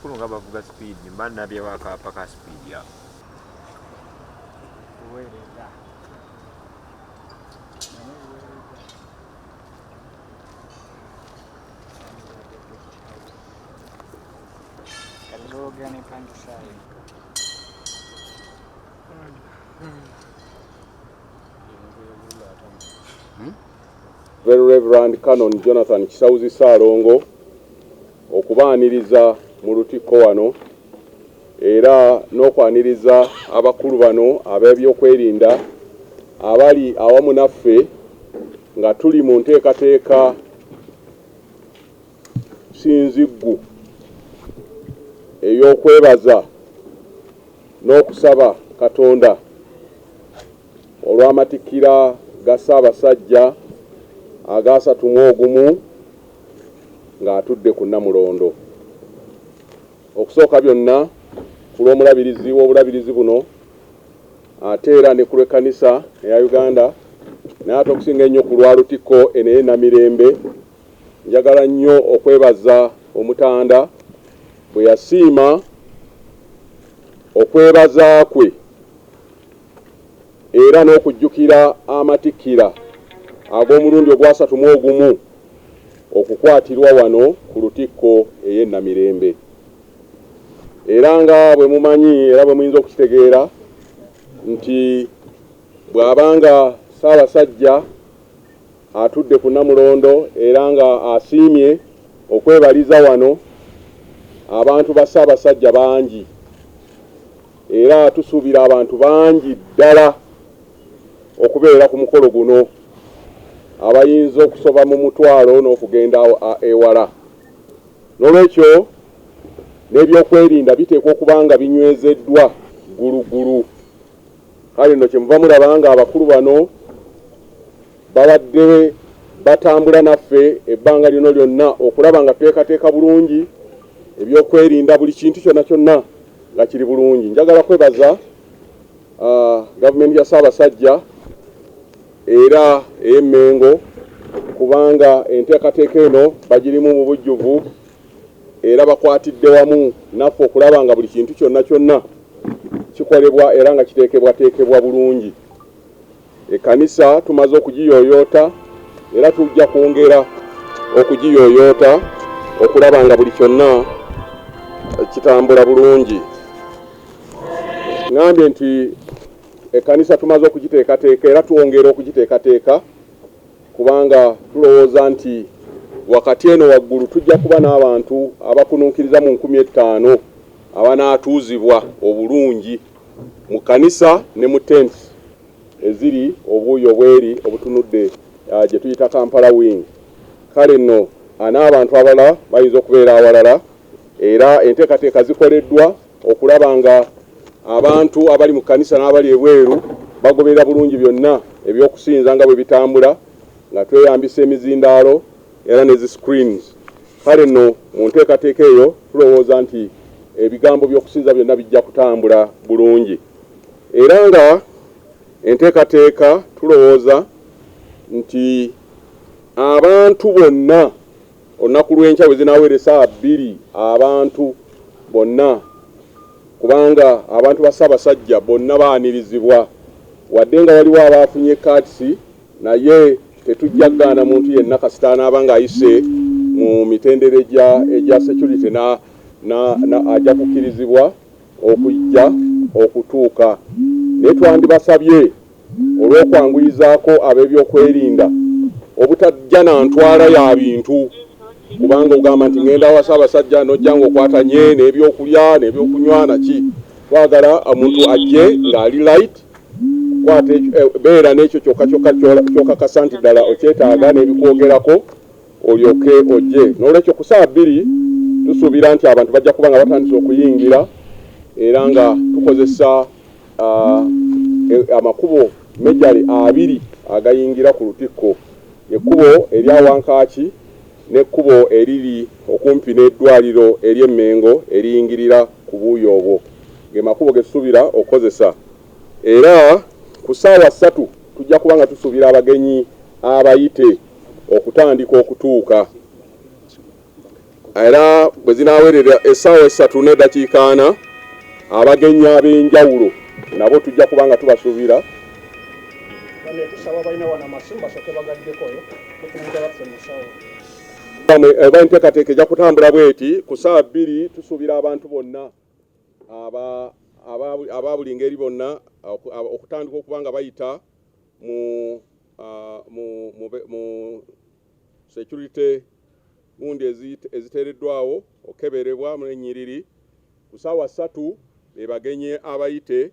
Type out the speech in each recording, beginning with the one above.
abakulu nga bavuga speed mba nabye wakapa ka speed ya Very Reverend Canon Jonathan Kisawuzi Saalongo okubaaniriza mu lutikko wano era n'okwaniriza abakulu bano ab'ebyokwerinda abali awamu naffe nga tuli mu nteekateeka sinziggu ey'okwebaza n'okusaba Katonda olw'amatikkira ga Ssaabasajja aga-31 ng'atudde ku Namulondo. Okusooka byonna ku lw'omulabirizi w'obulabirizi buno ate era ne ku lw'ekkanisa eya Uganda naye ate okusinga ennyo ku lwa Lutikko eneye Namirembe, njagala nnyo okwebaza Omutanda bwe yasiima okwebaza kwe era n'okujjukira amatikkira ag'omulundi ogwa-31 okukwatirwa wano ku Lutikko ey'e Namirembe. Era nga bwe mumanyi era bwe muyinza okukitegeera nti bw'abanga Ssaabasajja atudde ku Namulondo era nga asiimye okwebaliza wano, abantu ba Ssaabasajja bangi era tusuubira abantu bangi ddala okubeera ku mukolo guno abayinza okusoba mu mutwalo n'okugenda ewala. N'olwekyo n'ebyokwerinda biteekwa okuba nga binywezeddwa gulugulu. Kale nno kyemuva mulaba nga abakulu bano babadde batambula naffe ebbanga lino lyonna okulaba nga tuteekateeka bulungi ebyokwerinda, buli kintu kyonna kyonna nga kiri bulungi. Njagala kwebaza gavumenti ya Ssaabasajja era ey'Emmengo kubanga enteekateeka eno bagirimu mu bujjuvu era bakwatidde wamu naffe okulaba nga buli kintu kyonna kyonna kikolebwa era nga kiteekebwateekebwa bulungi. Ekkanisa tumaze okugiyooyoota era tujja kwongera okugiyooyoota okulaba nga buli kyonna kitambula bulungi. Ngambye nti ekkanisa tumaze okugiteekateeka era tuwongera okugiteekateeka kubanga tulowooza nti wakati eno waggulu tujja kuba n'abantu abakunuukiriza mu 5000 abanaatuuzibwa obulungi mu kkanisa ne mu tents eziri obuuyi obweri obutunudde gye tuyita Kampala Wing. Kale nno n'abantu abalala bayinza okubeera awalala era enteekateeka zikoleddwa okulaba nga abantu abali mu kkanisa n'abali ebweru bagoberera bulungi byonna ebyokusinza nga bwe bitambula nga tweyambisa emizindaalo era ne zi screens. Kale nno mu nteekateeka eyo tulowooza nti ebigambo by'okusinza byonna bijja kutambula bulungi era nga enteekateeka tulowooza nti abantu bonna olunaku lw'enkya bwe zinaawera essaawa 2 abantu bonna, kubanga abantu ba Ssaabasajja bonna baanirizibwa wadde nga waliwo abaafunye kaatisi naye tetujja kugaana muntu yenna kasita anaaba ng'ayise mu mitendera egya security ajja kukkirizibwa okujja okutuuka. Naye twandibasabye olw'okwanguyizaako ab'ebyokwerinda obutajja na ntwala ya bintu, kubanga ogamba nti ngenda wa Ssaabasajja n'ojja ng'okwatanye n'ebyokulya n'ebyokunywa naki. Twagala omuntu ajje ng'ali light, beera n'ekyo kyokakasa nti ddala okyetaaga n'ebikwogerako olyoke ojje. N'olwekyo ku ssaawa 2 tusuubira nti abantu bajja kuba nga batandise okuyingira era nga tukozesa amakubo mejjale 2 agayingira ku Lutikko, ekkubo erya Wankaaki n'ekkubo eriri okumpi n'eddwaliro ery'Emmengo eriyingirira ku buuyi obwo. Ge makubo ge tusuubira okukozesa. Era ku ssaawa 3 tujja kuba nga tusuubira abagenyi abayite okutandika okutuuka. era bwe zinaawerera essaawa 3 n'eddakiika 4 abagenyi ab'enjawulo nabo tujja kubanga tubasuubira enteekateeka ejja kutambula bweti ku ssaawa 2 tusuubira abantu bonna aba buli ngeri bonna okutandika okuba nga bayita mu security gundi eziteereddwawo okeberebwa mu ennyiriri ku ssaawa 3 be bagenye abayite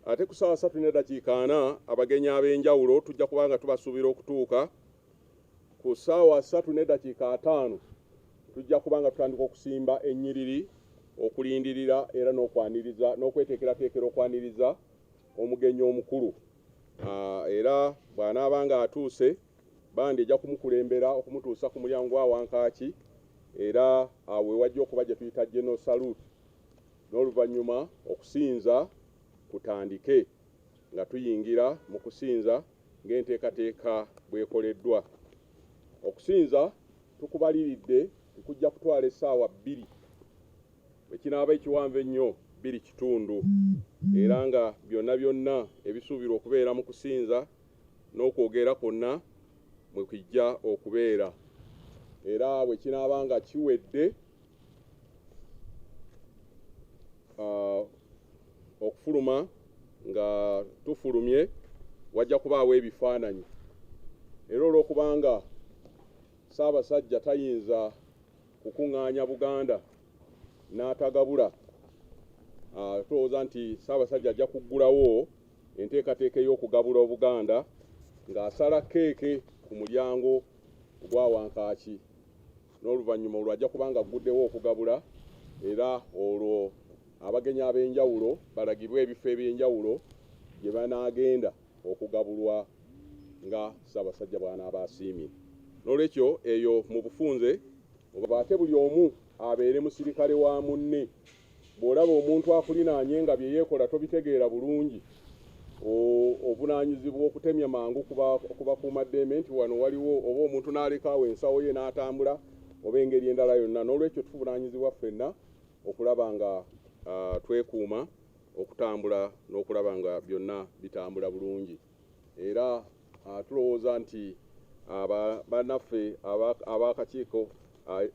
ate ku ssaawa 3 n'eddakiika 4 abagenyi ab'enjawulo tujja kuba nga tubasuubira okutuuka ku ssaawa 3 n'eddakiika 5 tujja kuba nga tutandika okusimba ennyiriri okulindirira era n'okwaniriza n'okweteekerateekera okwaniriza omugenyi omukulu era bw'anaaba nga atuuse bandi ejja kumukulembera okumutuusa ku mulyango gwa Wankaaki era awe wajja okuba gye tuyita general salute n'oluvannyuma okusinza kutandike nga tuyingira mu kusinza ng'enteekateeka bw'ekoleddwa. Okusinza tukubaliridde tukujja kutwala essaawa 2 ekinaaba ekiwanvu ennyo 2 kitundu era nga byonna ebisuubirwa okubeera mu kusinza n'okwogera kwonna mwe kijja okubeera era bwe kinaaba nga kiwedde okufuluma nga tufulumye wajja kubaawo ebifaananyi era olw'okubanga Ssaabasajja tayinza kukuŋŋaanya Buganda n'atagabula tulowooza nti Ssaabasajja ajja kuggulawo enteekateeka ey'okugabula Obuganda ng'asala keeke ku mulyango gwa Wankaaki n'oluvannyuma olwo ajja kubanga agguddewo okugabula era olwo abagenyi ab'enjawulo balagibwa ebifo eby'enjawulo gye banaagenda okugabulwa nga Ssaabasajja bw'anaaba asiimye. N'olwekyo eyo mu bufunze ate buli omu abeere musirikale wa munne. Bw'olaba omuntu akulinaanye nga bye yeekola tobitegeera bulungi obunaanyizibwa okutemya mangu kubakuumaddembe nti wano waliwo oba omuntu n'alekaawo ensawo ye n'atambula oba engeri endala yonna. N'olwekyo tuvunaanyizibwa ffenna okulaba nga twekuuma okutambula n'okulaba nga byonna bitambula bulungi era tulowooza nti bannaffe ab'akakiiko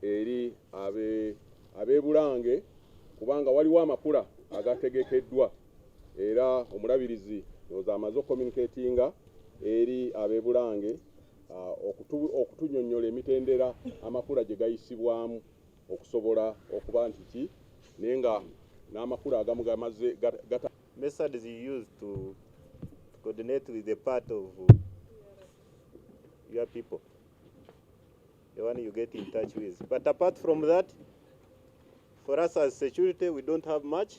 eri ab'e Bulange kubanga waliwo amakula agategekeddwa era omulabirizi oza amaze communicatinga eri ab'e Bulange okutunyonnyola emitendera amakula gye gayisibwamu okusobola okuba nti ki naye nga n'amakula agamu gamaze methods you use to coordinate with the part of your people, the one you get in touch with. But apart from that, for us as security, we don't have much.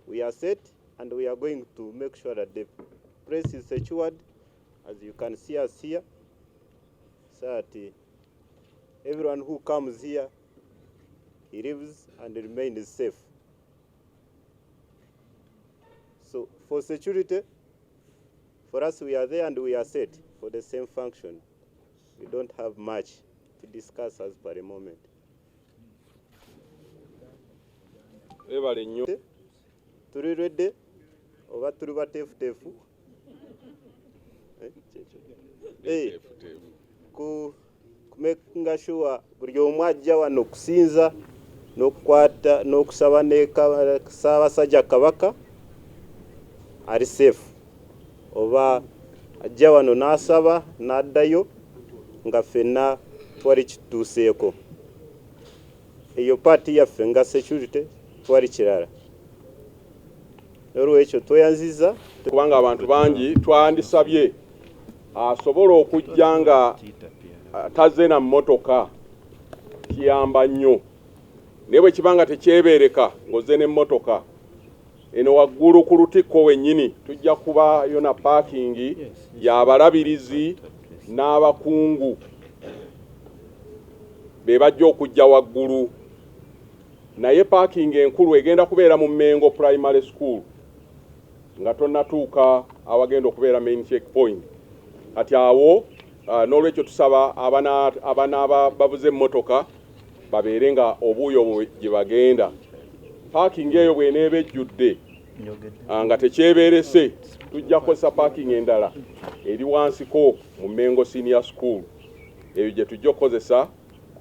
We are set and we are going to make sure that the place is secured, as you can see us here, so that everyone who comes here, he lives and remains safe. So for security, for us, we are there and we are set for the same function. We don't have much to discuss as per the moment. Turi ready? Oba turi batefu. Kumakinga sure buli omu ajja wano okusinza n'okukwata n'okusaba Ssaabasajja Kabaka ari safe. Oba ajja wano n'asaba n'addayo nga ffenna twali kituuseeko. Eyo paati yaffe nga security twali kirala. Olw'ekyo tweyanziza kubanga abantu bangi twandisabye asobola okujja nga tazze na mmotoka kiyamba nnyo naye bwe kibanga tekyebeereka ng'ozze n'emmotoka eno waggulu ku lutikko wennyini tujja kubayo na paakingi y'abalabirizi n'abakungu be bajja okujja waggulu naye paakingi enkulu egenda kubeera mu Mengo Primary School nga tonnatuuka awagenda okubeera main checkpoint. Kati awo n'olwekyo tusaba abanaaba bavuze emmotoka babeere nga obuuyo gye bagenda. Parking eyo bw'eneeba ejjudde nga tekyebeerese, tujja kukozesa parking endala eri wansiko mu Mengo Senior School. Eyo gye tujja okukozesa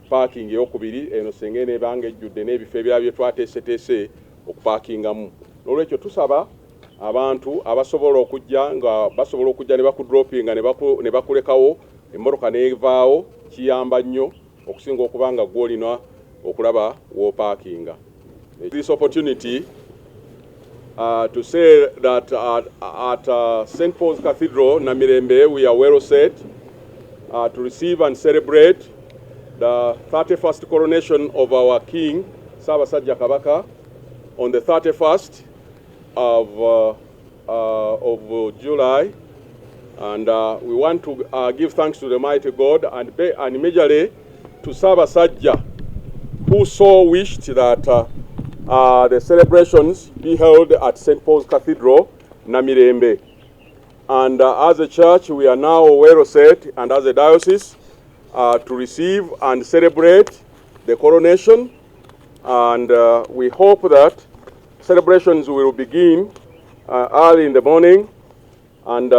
parking ey'okubiri, eno senga eneebanga ejjudde n'ebifo ebirala bye twateeseteese okupakingamu. N'olwekyo tusaba abantu abasobola okujja nga basobola okujja ne bakudropinga ne bakulekawo emmotoka n'evaawo, kiyamba nnyo okusinga okuba nga gw'olina okulaba w'opakinga. This opportunity to say that at St. Paul's Cathedral, Namirembe, we are well set to receive and celebrate the 31st coronation of our King, Ssaabasajja Kabaka, on the 31st of July. And we want to give thanks to the mighty God and majorly to Ssaabasajja, who so wished that the celebrations be held at St. Paul's Cathedral, Namirembe. And as a church, we are now well set, and as a diocese, to receive and celebrate the coronation. And we hope that celebrations will begin early in the morning. And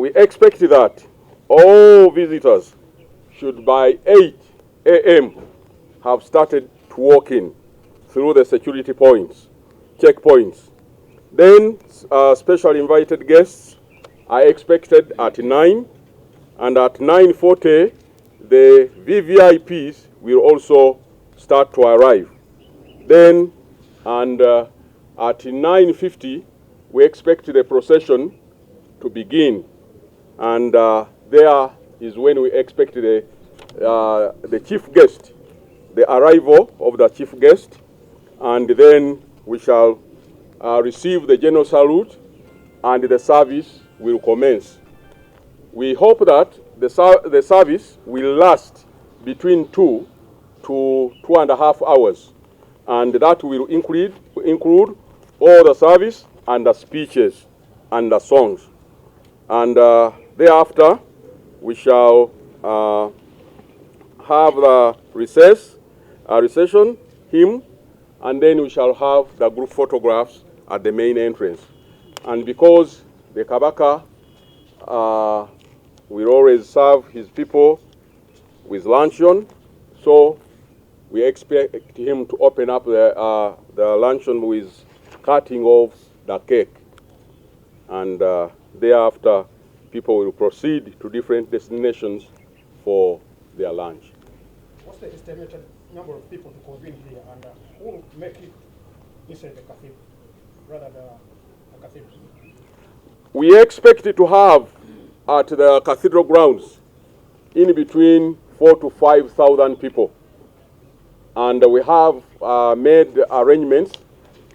we expect that all visitors should by 8 a.m. have started to walk in through the security points, checkpoints. Then special invited guests are expected at 9, and at 9:40 the VVIPs will also start to arrive. Then and at 9:50 we expect the procession to begin, and there is when we expect the chief guest, the arrival of the chief guest, and then we shall receive the general salute and the service will commence. We hope that the service will last between 2 to 2.5 hours, and that will include all the service and the speeches and the songs. And thereafter we shall have the recession hymn, and then we shall have the group photographs at the main entrance. And because the Kabaka will always serve his people with luncheon, so we expect him to open up the luncheon with cutting of the cake, and thereafter people will proceed to different destinations for their lunch. What's the estimated number of people to convene here, and who will make it inside the cathedral, rather the cathedral? We expect to have at the cathedral grounds in between 4,000 to 5,000 people, and we have made arrangements.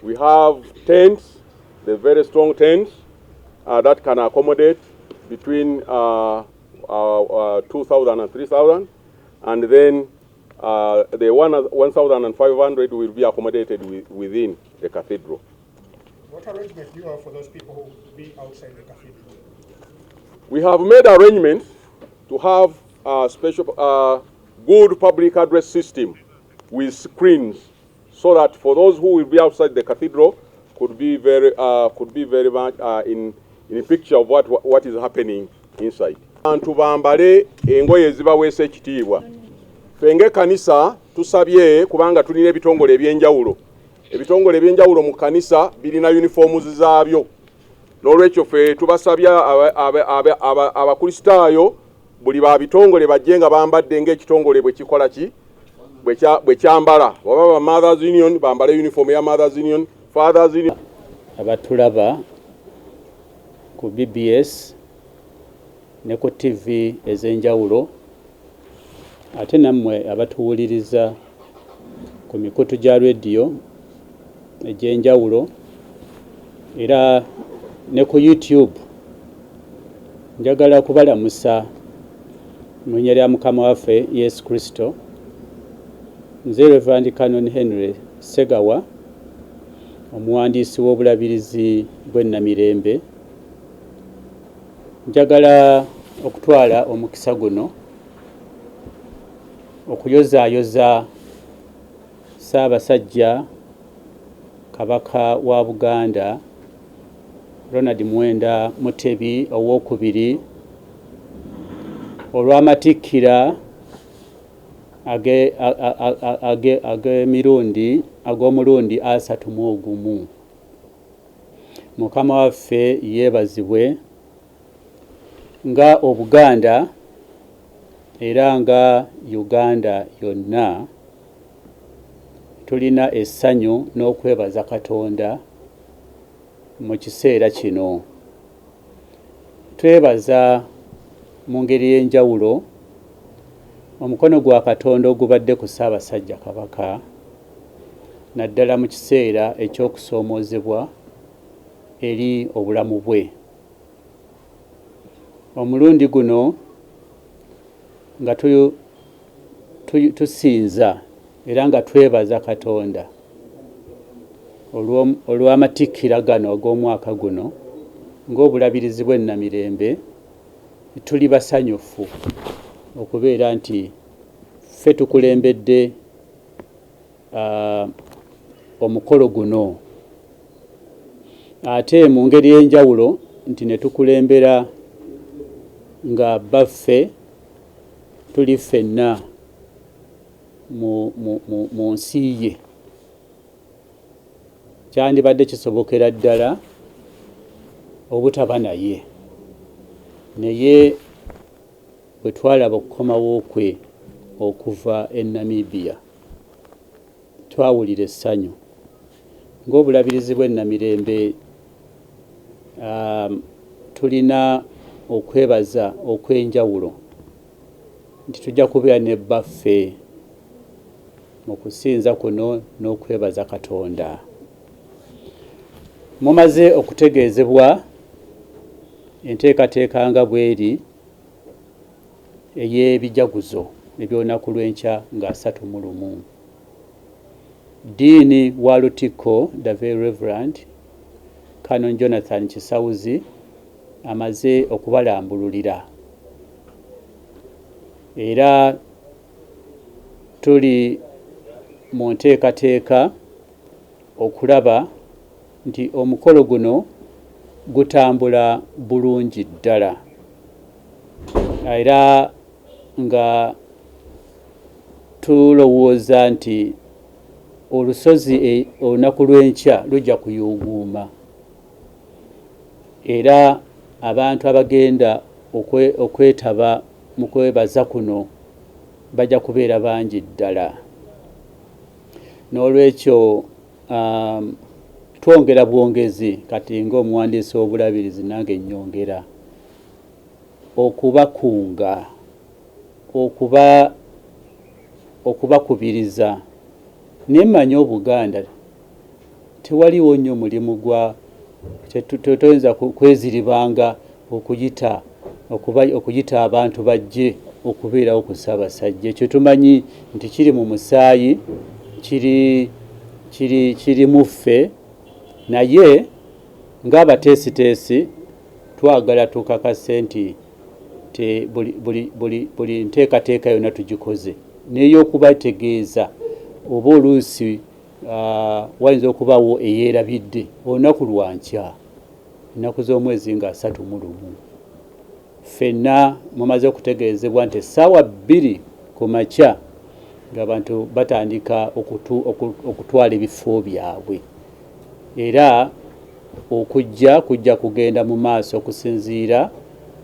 We have tents, the very strong tents that can accommodate between 2,000 and 3,000, and then the 1,500 will be accommodated within the cathedral. What arrangement do you have for those people who will be outside the cathedral? We have made arrangements to have a special, good public address system with screens, so that for those who will be outside the cathedral could be very much in a picture of what is happening inside. Abantu bambale engoye ezibaweesa ekitiibwa. Fenge kanisa tusabye kubanga tulina ebitongole ebyenjawulo. Ebitongole ebyenjawulo mu kanisa birina uniforms zaabyo. N'olwekyo ffe tubasabye abakristaayo buli ba bitongole bajje nga bambadde ng'ekitongole bwe kikola ki bwe kyambala. Waba ba Mothers Union bambale uniform ya Mothers Union, Fathers Union. Abatulaba ku BBS ne ku TV ez'enjawulo, ate nammwe abatuwuliriza ku mikutu gya radio egy'enjawulo era ne ku YouTube, njagala kubalamusa mu linnya lya Mukama waffe Yesu Kristo. Nze Reverend Canon Henry Segawa, omuwandiisi w'obulabirizi bw'e Namirembe, njagala okutwala omukisa guno okuyozaayoza Ssaabasajja Kabaka wa Buganda Ronald Muwenda Mutebi owookubiri olw'amatikkira ag'omulundi 31. Mukama waffe yeebazibwe nga Obuganda era nga Uganda yonna tulina essanyu n'okwebaza Katonda mu kiseera kino. Twebaza mu ngeri y'enjawulo omukono gwa Katonda ogubadde ku Ssaabasajja Kabaka naddala mu kiseera eky'okusoomoozebwa eri obulamu bwe. Omulundi guno nga tusinza era nga twebaza Katonda olw'amatikkira gano ag'omwaka guno ng'obulabirizi bw'ennamirembe, tuli basanyufu okubeera nti ffe tukulembedde omukolo guno, ate mu ngeri y'enjawulo nti ne tukulembera nga baffe tuli ffenna mu nsi ye. Kyandibadde kisobokera ddala obutaba naye bwe twalaba okukomawo kwe okuva e Namibia twawulira essanyu ng'obulabirizi bw'ennamirembe. Tulina okwebaza okw'enjawulo nti tujja kubeera ne baffe mu kusinza kuno n'okwebaza Katonda. Mumaze okutegeezebwa enteekateeka nga bw'eri ey'ebijaguzo eby'olunaku lw'enkya nga 31. Ddiini wa Lutikko the Very Reverend Canon Jonathan Kisawuzi amaze okubalambululira, era tuli mu nteekateeka okulaba nti omukolo guno gutambula bulungi ddala, era nga tulowooza nti olusozi olunaku lw'enkya lujja kuyuuguuma, era abantu abagenda okwetaba mu kwebaza kuno bajja kubeera bangi ddala. N'olwekyo twongera bwongezi kati ng'omuwandiisi w'obulabirizi nange nnyongera okubakunga, okubakubiriza. Nemmanyi Obuganda tewaliwo nnyo mulimu gwa toyinza kweziribanga okuyita abantu bajje okubeerawo ku Ssaabasajja. Ekyo tumanyi nti kiri mu musaayi, kiri mu ffe, naye ng'abateesiteesi twagala tukakase nti buli nteekateeka yonna tugikoze, n'ey'okubategeeza oba oluusi wayinza okubaawo eyeerabidde olunaku lwankya, ennaku z'omwezi nga 31. Ffenna mumaze okutegeezebwa nti essaawa 2 ku makya ng'abantu batandika okutwala ebifo byabwe, era kujja kugenda mu maaso okusinziira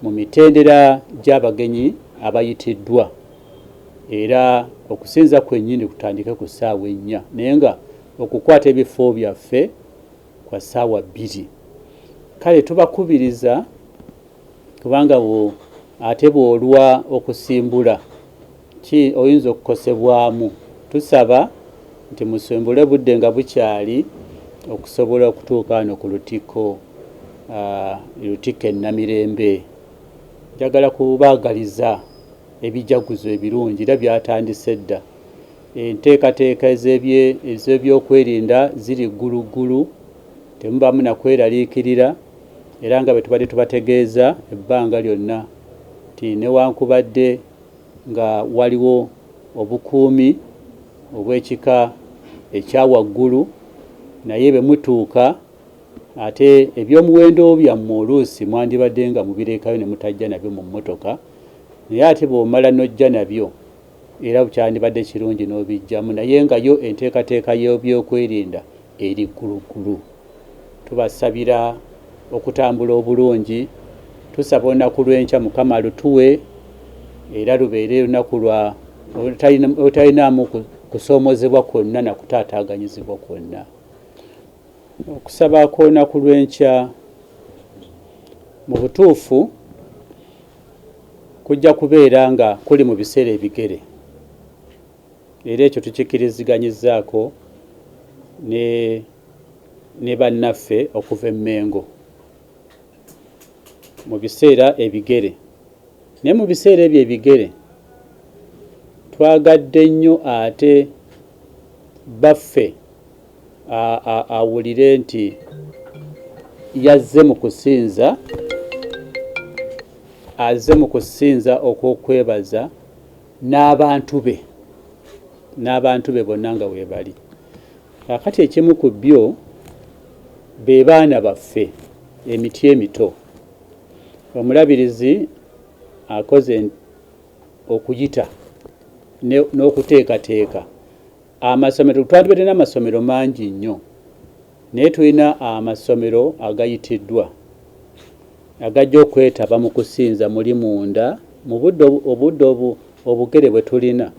mu mitendera gy'abagenyi abayitiddwa, era okusinza kwennyini kutandike ku ssaawa 4, naye nga okukwata ebifo byaffe kwa ssaawa 2. Kale tubakubiriza, kubanga ate bw'olwa okusimbula oyinza okukosebwamu. Tusaba nti musimbule budde nga bukyali okusobola okutuuka wano ku Lutikko Ennamirembe. Njagala kubaagaliza ebijaguzo ebirungi era byatandise dda. Enteekateeka ez'ebyokwerinda ziri gguluggulu, temubamu na kweraliikirira, era nga bwe tubadde tubategeeza ebbanga lyonna nti newankubadde nga waliwo obukuumi obw'ekika ekyawaggulu, naye bwe mutuuka ate ebyomuwendo byammwe oluusi mwandibadde nga mubireekayo ne mutajja nabyo mu mmotoka, naye ate bw'omala n'ojja nabyo era bukyandibadde kirungi n'obijjamu, naye nga yo enteekateeka y'ebyokwerinda eri ggulugulu. Tubasabira okutambula obulungi, tusaba olunaku lw'enkya Mukama alutuwe era lubeere olunaku lwa olutalinamu kusoomozebwa kwonna na kutaataaganyizibwa kwonna. Okusaba kw'olunaku lw'enkya mu butuufu kujja kubeera nga kuli mu biseera ebigere, era ekyo tukikkiriziganyizaako ne bannaffe okuva e Mengo mu biseera ebigere. Naye mu biseera ebyo ebigere twagadde nnyo ate baffe awulire nti yazze mu kusinza, azze mu kusinza okw'okwebaza n'abantu be bonna nga we bali. Kakati ekimu ku byo be baana baffe emiti emito. Omulabirizi akoze okuyita n'okuteekateeka amasomero. Twandibadde n'amasomero mangi nnyo, naye tulina amasomero agayitiddwa agajja okwetaba mu kusinza muli munda mu obudde obugere bwe tulina,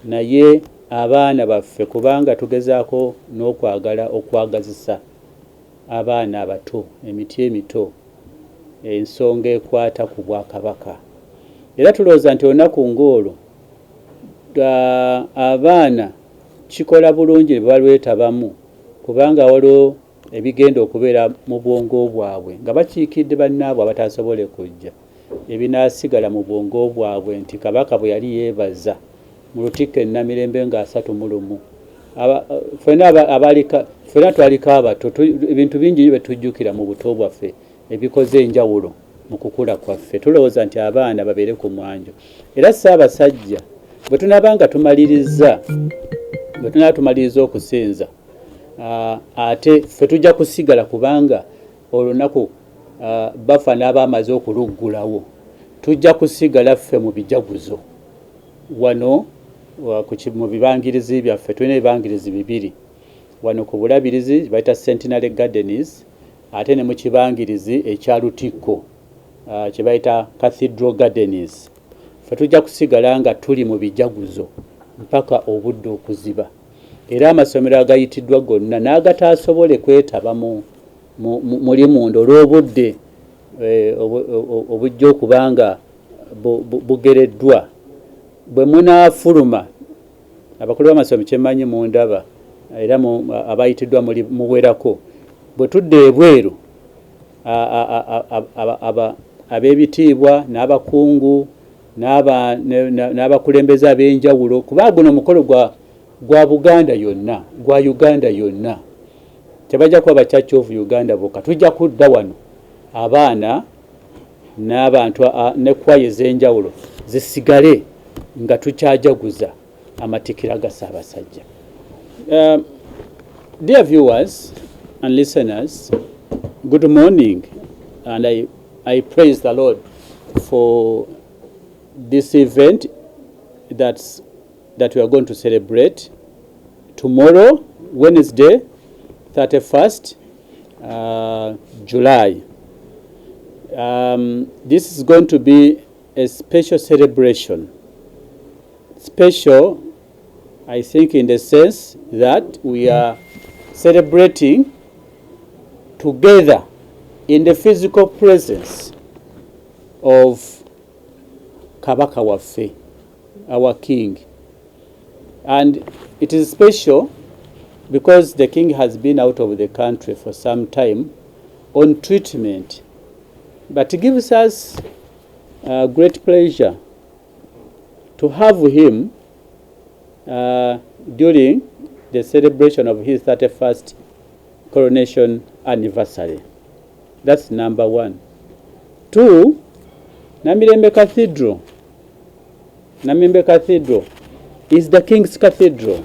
naye abaana baffe kubanga tugezaako n'okwagala okwagazisa abaana abato emiti emito ensonga ekwata ku Bwakabaka. Era tulowooza nti olunaku ng'olwo abaana kikola bulungi ne balwetabamu kubanga waliwo ebigenda okubeera mu bwongo bwabwe nga bakiikidde bannaabwe abatasobole kujja, ebinaasigala mu bwongo bwabwe nti Kabaka bwe yali yeebaza mu Lutikko e Namirembe nga 31. Ffenna twaliko abato, ebintu bingi bye tujjukira mu buto bwaffe ebikoze enjawulo mu kukula kwaffe. Tulowooza nti abaana babeere ku mwanjo. Era Ssaabasajja bwe tunaaba tumaliriza okusinza, ate ffe tujja kusigala kubanga olunaku bafa n'abaamaze okuluggulawo, tujja kusigala ffe mu bijaguzo wano mu bibangirizi byaffe. Tulina ebibangirizi 2 wano ku Bulabirizi bayita Centenary Gardens, ate ne mu kibangirizi ekya Lutikko kye bayita Cathedral Gardens. Ffe tujja kusigala nga tuli mu bijaguzo mpaka obudde okuziba. Era amasomero agayitiddwa gonna n'agataasobole kwetaba muli munda olw'obudde obujja okubanga bugereddwa, bwe munaafuluma abakulu b'amasomero kyemanyi mundaba era abayitiddwa muwerako, bwe tudde ebweru ab'ebitiibwa n'abakungu n'abakulembeze ab'enjawulo, kuba guno omukolo gwa Buganda yonna, gwa Uganda yonna, tebajja kuba ba Church of Uganda bokka. Tujja kudda wano abaana n'abantu ne kwaya ez'enjawulo zisigale nga tukyajaguza amatikira ga Ssaabasajja. Dear viewers and listeners, good morning, and I praise the Lord for this event that we are going to celebrate tomorrow, Wednesday, 31st July. This is going to be a special celebration. Special, I think, in the sense that we are celebrating together in the physical presence of Kabaka waffe, our king. And it is special because the king has been out of the country for some time on treatment. But it gives us great pleasure to have him during the celebration of his 31st coronation anniversary. That's number 1. 2, Namirembe Cathedral is the King's Cathedral.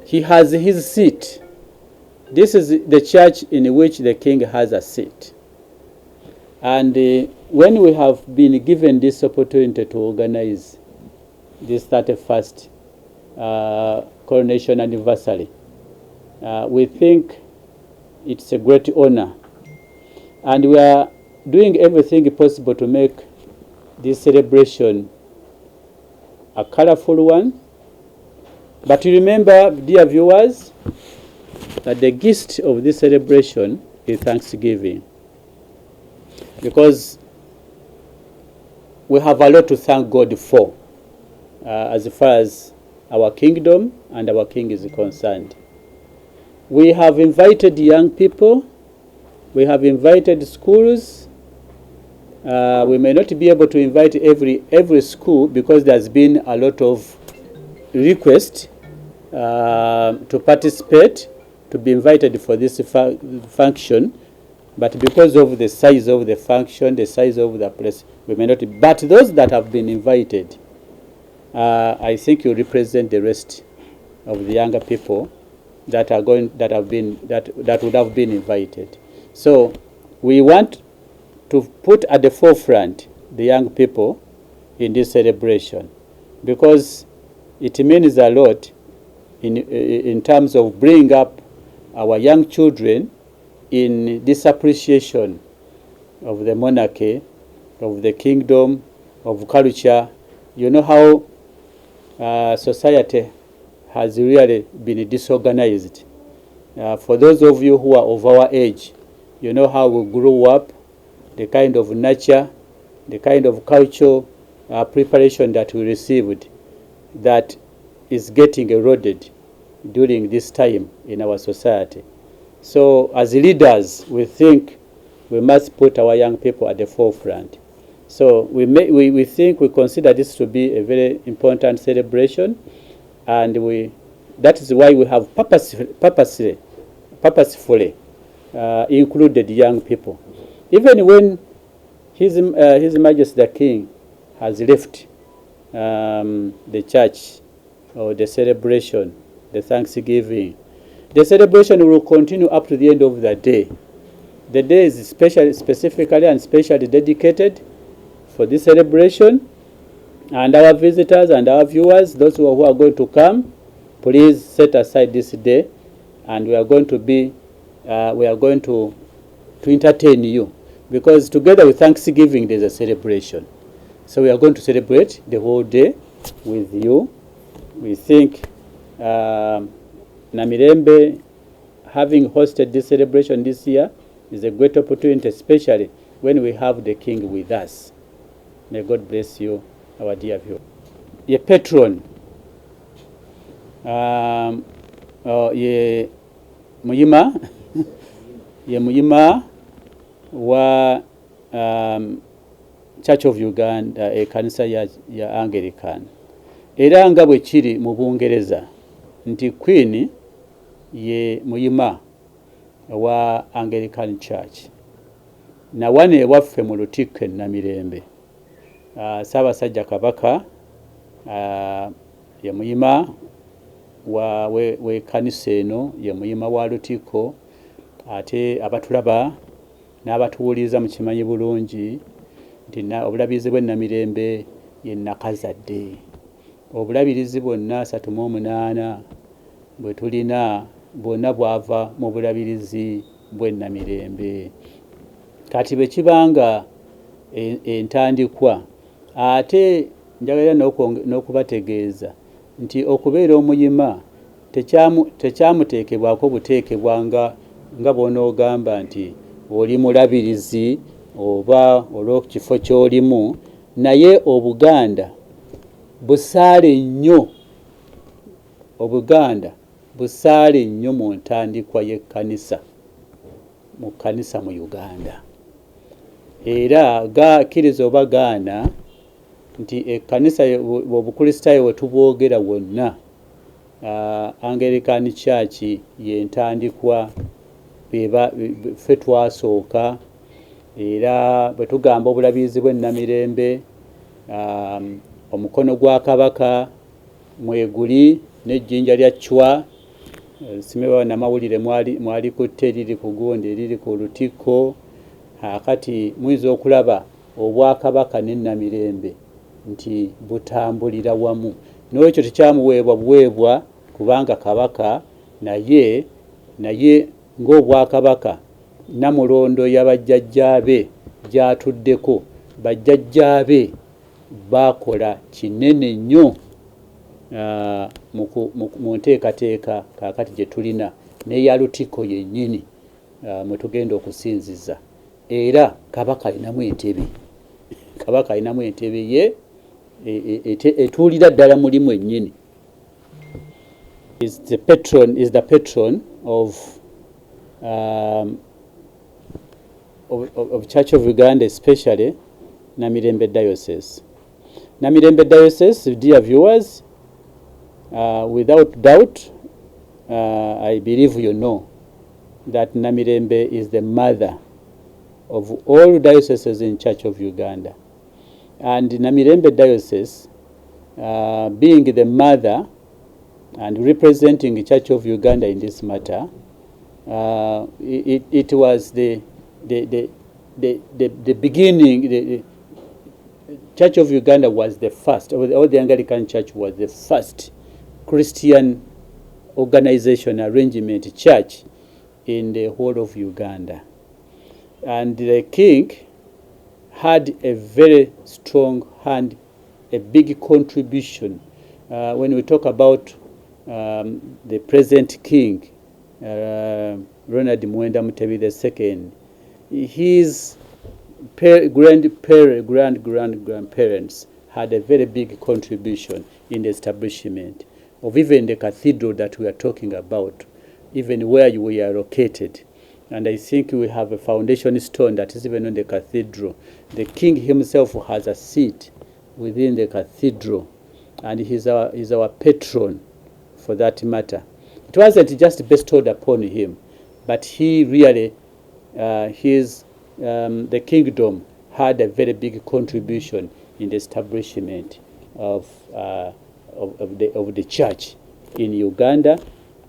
He has his seat. This is the church in which the king has a seat. And when we have been given this opportunity to organize this 31st coronation anniversary, we think it's a great honor. And we are doing everything possible to make this celebration a colorful one. But remember, dear viewers, that the gist of this celebration is Thanksgiving. Because we have a lot to thank God for as far as our kingdom and our king is concerned. We have invited young people. We have invited schools. We may not be able to invite every school because there's been a lot of requests to participate, to be invited for this function. But because of the size of the function, the size of the place, we may not. But those that have been invited, I think you represent the rest of the younger people that would have been invited. So we want to put at the forefront the young people in this celebration, because it means a lot in terms of bringing up our young children in this appreciation of the monarchy, of the kingdom, of culture. You know how society has really been disorganized. For those of you who are of our age, you know how we grew up, the kind of nurture, the kind of cultural preparation that we received that is getting eroded during this time in our society. So as leaders, we think we must put our young people at the forefront. So we consider this to be a very important celebration, and that is why we have purposefully included young people. Even when His Majesty the King has left the church, or the celebration, the Thanksgiving, the celebration will continue up to the end of the day. The day is specifically and specially dedicated for this celebration. And our visitors and our viewers, those who are going to come, please set aside this day, and we are going to entertain you, because together with Thanksgiving there's a celebration. So we are going to celebrate the whole day with you. We think Namirembe, having hosted this celebration this year, is a great opportunity, especially when we have the king with us. May God bless you, our dear viewer. Ye patron, ye muyima, ye muyima wa Church of Uganda, ekanisa ya Anglican. Era nga bwe kiri mu Bungereza nti Queen ye muyima wa Anglican Church. Na wane waffe mu Lutikko e Namirembe, Ssaabasajja Kabaka ye muyima we kanisa eno, ye muyima wa Lutikko. Ate abatulaba n'abatuwuliriza mukimanyi bulungi nti obulabirizi bw'e Namirembe ye Nakazadde. Obulabirizi bwonna 38 bwe tulina bwonna bwava mu bulabirizi bw'e Namirembe. Kati bwe kibanga entandikwa, ate njagala n'okubategeeza nti okubeera omuyima tekyamuteekebwako buteekebwa nga bw'onoogamba nti oli mulabirizi oba olw'ekifo ky'olimu, naye Obuganda busaale nnyo. Obuganda busaale nnyo mu ntandikwa y'ekkanisa, mu kkanisa mu Uganda. Era gakkiriza oba gaana nti ekkanisa obukristaayo we tubwogera wonna, Anglican Church ye ntandikwa, ffe twasooka. Era bwe tugamba obulabirizi bw'e Namirembe, omukono gwa kabaka mweguli n'ejjinja lya Chwa, simewa namawulire mwali kutte eriri ku Gundi eriri ku Lutikko. Kati muyinza okulaba obwakabaka ne Namirembe nti butambulira wamu, n'ekyo tekyamuweebwa buweebwa kubanga kabaka naye ng'obwakabaka Namulondo y'abajjajjaabe gy'atuddeko, bajjajjaabe bakola kinene nnyo mu nteekateeka kaakati gye tulina n'eya Lutikko yennyini mwe tugenda okusinziza. Era kabaka alinamu entebe, kabaka alinamu entebe ye etuulira ddala mulimu ennyini. Is the patron of Church of Uganda, especially Namirembe Diocese. Namirembe Diocese, dear viewers, without doubt, I believe you know that Namirembe is the mother of all dioceses in Church of Uganda. And Namirembe Diocese, being the mother and representing the Church of Uganda in this matter, it was the beginning. The Church of Uganda was the first, or the Anglican Church was the first Christian organization, arrangement, church in the whole of Uganda. And the king had a very strong hand, a big contribution. When we talk about the present king, Ronald Muwenda Mutebi II, his grandparents had a very big contribution in the establishment of even the cathedral that we are talking about, even where we are located. And I think we have a foundation stone that is even on the cathedral. The king himself has a seat within the cathedral, and he's our patron for that matter. It wasn't just bestowed upon him, but he really, the kingdom had a very big contribution in the establishment of the church in Uganda,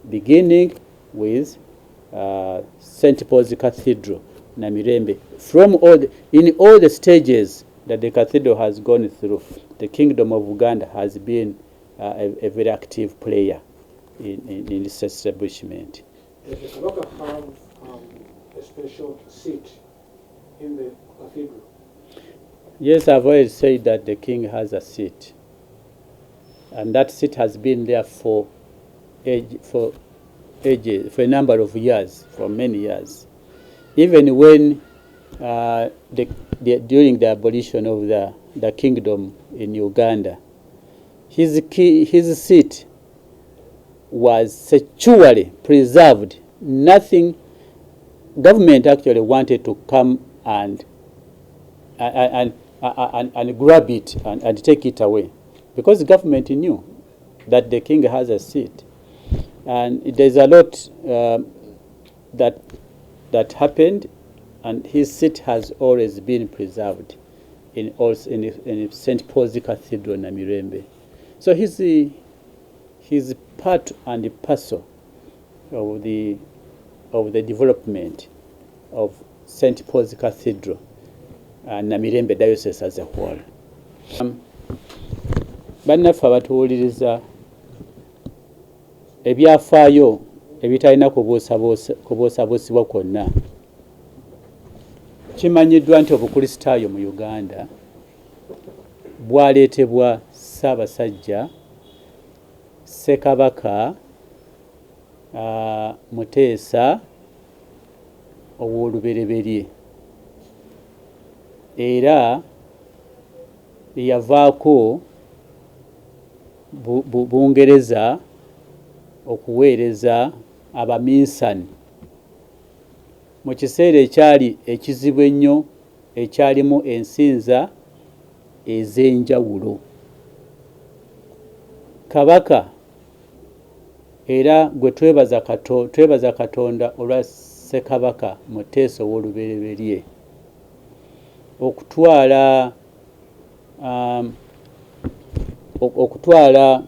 beginning with St. Paul's Cathedral, Namirembe. In all the stages that the cathedral has gone through, the Kingdom of Uganda has been a very active player in this establishment. Does the Kabaka have a special seat in the cathedral? Yes, I've already said that the king has a seat, and that seat has been there for ages, for a number of years, for many years. Even when during the abolition of the kingdom in Uganda, his seat was securely preserved. Nothing, government actually wanted to come and grab it and take it away, because the government knew that the king has a seat. And there's a lot that happened, and his seat has always been preserved in St. Paul's Cathedral, Namirembe. So he's part and parcel of the development of St. Paul's Cathedral and Namirembe Diocese as a whole. Bannaffe abatuwuliriza, ebyafaayo ebitalina kubuusabuusibwa kwonna. Kimanyiddwa nti obukristaayo mu Uganda bwaleetebwa Ssaabasajja Ssekabaka Muteesa ow'olubereberye, era yavaako Bungereza okuweereza Abaminsani mu kiseera ekyali ekizibu ennyo, ekyalimu ensinza ez'enjawulo. Kabaka era gwe twebaza Katonda olwa Ssekabaka Muteesa ow'olubereberye okutwala okutwala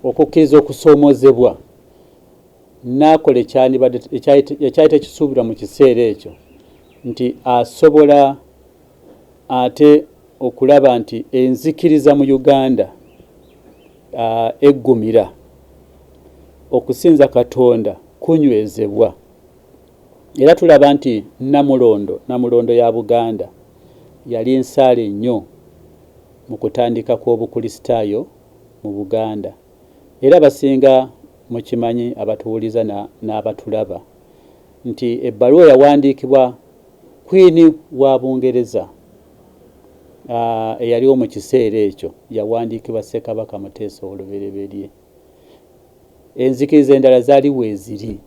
okukkiriza okusoomozebwa n'akola ekyali tekisuubirwa mu kiseera ekyo nti asobola ate okulaba nti enzikiriza mu Uganda eggumira, okusinza Katonda kunywezebwa. Era tulaba nti Namulondo ya Buganda yali nsaale nnyo mu kutandika kw'obukristaayo mu Buganda. Era basinga mukimanyi abatuwuliza n'abatulaba nti ebbaluwa yawandiikibwa Queen wa Bungereza eyaliwo mu kiseera ekyo yawandiikibwa Ssekabaka Muteesa olubereberye. Enzikiriza endala zaali weeziri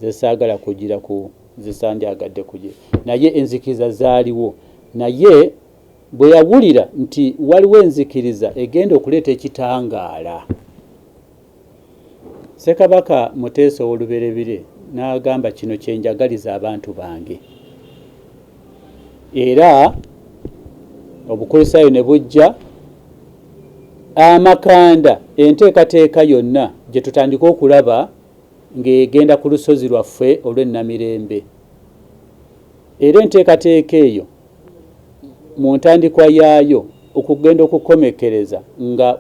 zesaagala kugira ku zisandyagadde kugira, naye enzikiriza zaaliwo. Naye bwe yawulira nti waliwo enzikiriza egenda okuleeta ekitangaala, Ssekabaka Muteesa olubereberye n'agamba kino kye njagaliza abantu bange. Era obukristaayo ne bujja, amakanda, enteekateeka yonna gye tutandika okulaba ng'egenda ku lusozi lwaffe olw'Ennamirembe. Era enteekateeka eyo mu ntandikwa yaayo okugenda okukomekereza nga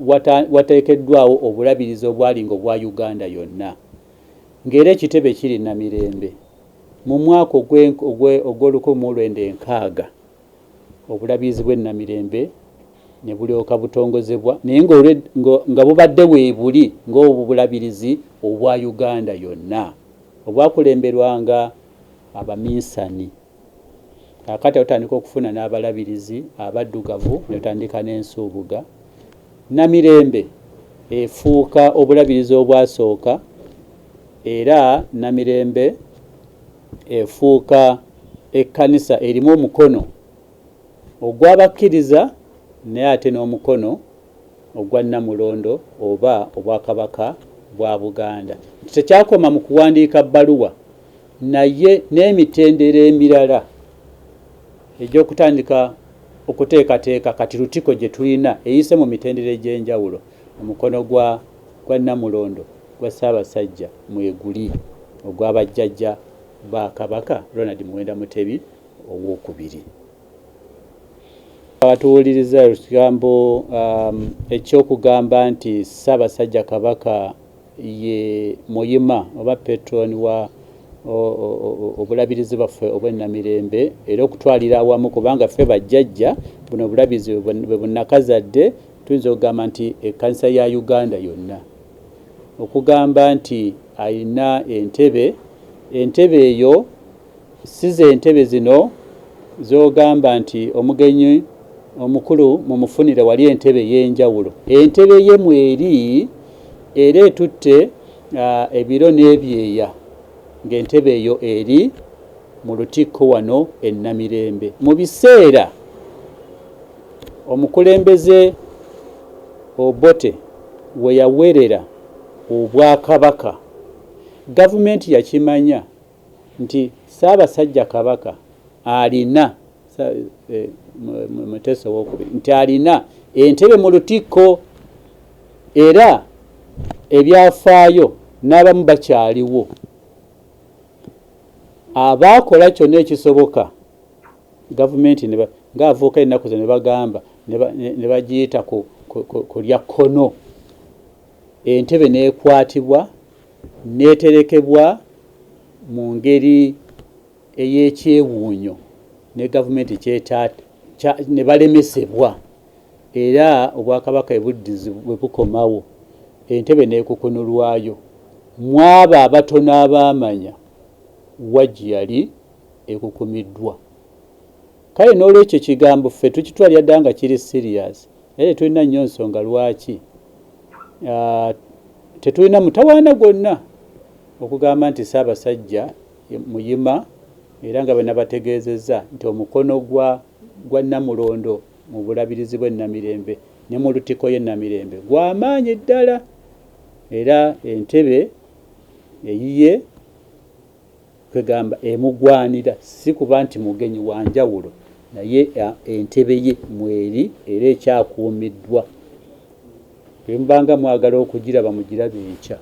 wateekeddwawo obulabirizi obwalinga obwa Uganda yonna, ng'era ekitebe kiri Namirembe. Mu mwaka ogw'1960 obulabirizi bw'Ennamirembe ne bulyoka butongozebwa, naye nga bubadde weebuli ng'obwo bulabirizi obwa Uganda yonna obwakulemberwanga Abaminsani. Akati otandika okufuna n'abalabirizi abaddugavu ne tutandika n'ensuubuga. Namirembe efuuka obulabirizi obwasooka, era Namirembe efuuka ekkanisa erimu omukono ogw'abakkiriza naye ate n'omukono ogwa Namulondo oba obwakabaka bwa Buganda. Tekyakoma mu kuwandiika bbaluwa, naye n'emitendera emirala egy'okutandika okuteekateeka kati lutiko gye tulina eyise mu mitendera egy'enjawulo. Omukono gwa Namulondo gwa Ssaabasajja Mweguli ogw'abajjajja ba Kabaka Ronald Muwenda Mutebi owookubiri. Abatuwuliriza ekigambo ekyokugamba nti Ssaabasajja Kabaka ye muyima oba petroni wa obulabirizi bwaffe obw'Ennamirembe, era okutwalira awamu kubanga ffe bajjajja buno obulabirizi bwe bunnakazadde tuyinza okugamba nti ekkanisa ya Uganda yonna. Okugamba nti ayina entebe eyo si ze ntebe zino z'ogamba nti omugenyi omukulu mumufunire wali entebe y'enjawulo. Entebe ye mweri era etutte ebiro n'ebyeya, ng'entebe eyo eri mu lutikko wano e Namirembe. Mu biseera omukulembeze Obote we yaweerera obwakabaka, gavumenti yakimanya nti Ssaabasajja Kabaka alina Muteesa owookubiri nti alina entebe mu lutikko, era ebyafaayo n'abamu bakyaliwo. Abaakola kyonna ekisoboka gavumenti ng'avuuka ennaku zo ne bagamba ne bagiyita ku lya kkono. Entebe n'ekwatibwa n'eterekebwa mu ngeri ey'ekyewuunyo ne gavumenti ne balemesebwa, era obwakabaka ebuddizi bwe bukomawo entebe n'ekukunulwayo. Mwabo abatono abaamanya wajji yali ekukumiddwa. Kale n'olwekyo ekigambo ffe tukitwalira ddala nga kiri serious, naye tulina nnyo nsonga lwaki tetulina mutawaana gwonna okugamba nti Ssaabasajja muyima, era nga bwe nabategeezezza nti omukono gwa Namulondo mu bulabirizi bw'Ennamirembe ne mu lutiko y'Ennamirembe gw'amaanyi ddala, era entebe eyiye kwegamba emugwanira, si kuba nti mugenyi wa njawulo, naye entebe ye mweri era ekyakuumiddwa. Bwe mubanga mwagala okugiraba mugirabe enkya.